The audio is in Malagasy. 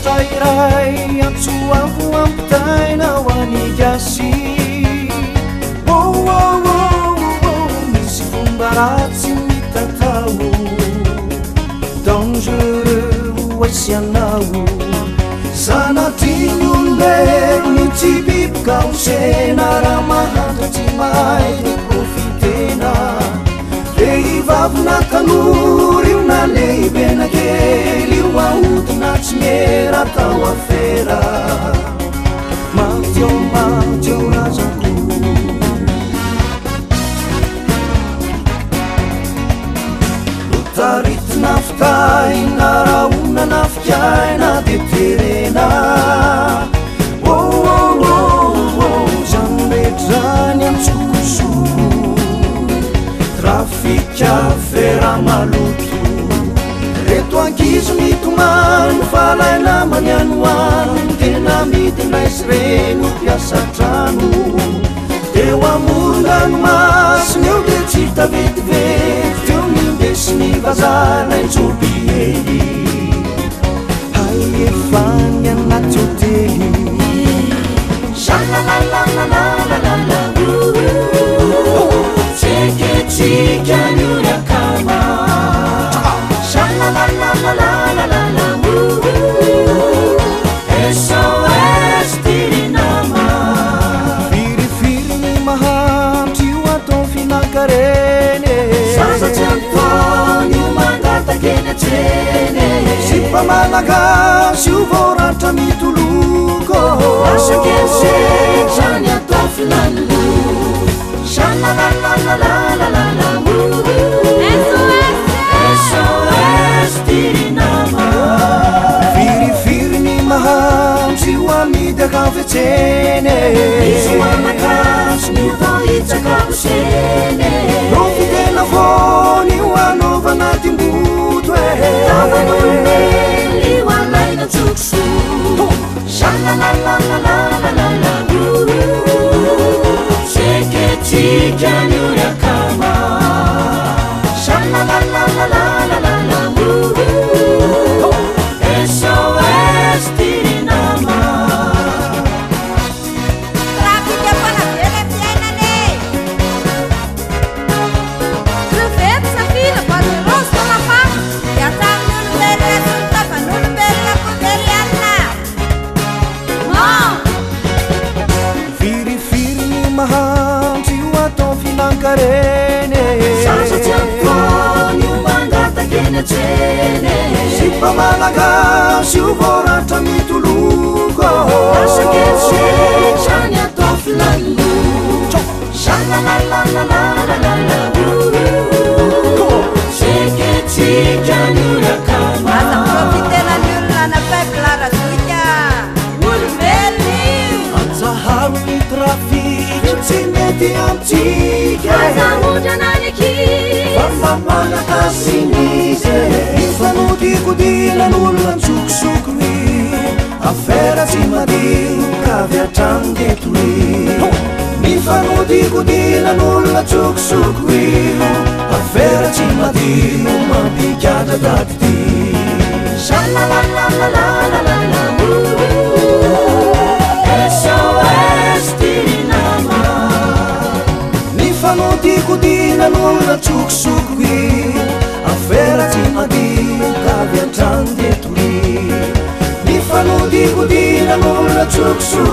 tairay antsoavo ampitaina ho anigasy misy fomba ratsy mitatao dangereux asianao sanatiny olombelony tsy biboka osena raha mahandratsy mahay ny profitena vehivavina tanory io na lehibe na kely io ahodina tsy miera tao afera mateo razako taritina fitaina raona na fikaina de terena zanometrany amtsokosoko trafika fera maloto reto ankizo mitomany falaina manianoany tena midinraisy reny mpiasa trano teo amorongano masiny eo de tsy tavetivety teo mindesiny vazana intsobiely hay efany anaty hotely shalalalalalalalala tseketsika nyurakama shalalalalalalalala SOS tirinama firifiriny mahamtry io atao finankareny sasatsy antony io mangatakeny atseny sipamalagasy io voratra mitoloko asakesetrany atao filanilo shalalalalalalalala SOS tirinama firifiriny mahamtry io amidy akavetseny isomanakasy ny vohitsakaboseny profitena vony io anaovana timboto tavan'olombely io alaina tsokso shalalalalalalalala tseketsika nyurakama shalalalalalalalala SOS tirinama trafika fanavela fiainane reveto safila poderoso tolapa yatamin'olombelona sontavan'olombelona poderiana firifiriny mahandry io atao finankareny sasatsy antony io mangatakeny atseny sipamalagasy io voratra mitoloko asakesetrany atao filanilo shalalalalalalalala tseketsika nyurakama aza profitenany olona na peuple razoika olombelony anjaharo ny trafika tsy mety amtsika azamondrana ny ekizy famampanakasinize ifanodikodinan'olona ntsokosoko afera tsy madio kavy atrano detoe mifanodikodinan'olona tsokosoko afera tsy madio mampikatra dadity shalalalalalalalala SOS tirinama mifanodikodinan'olona tsokosoko afera tsy madio kavy atrano detoe mifanodikodinan'olona tsokosoko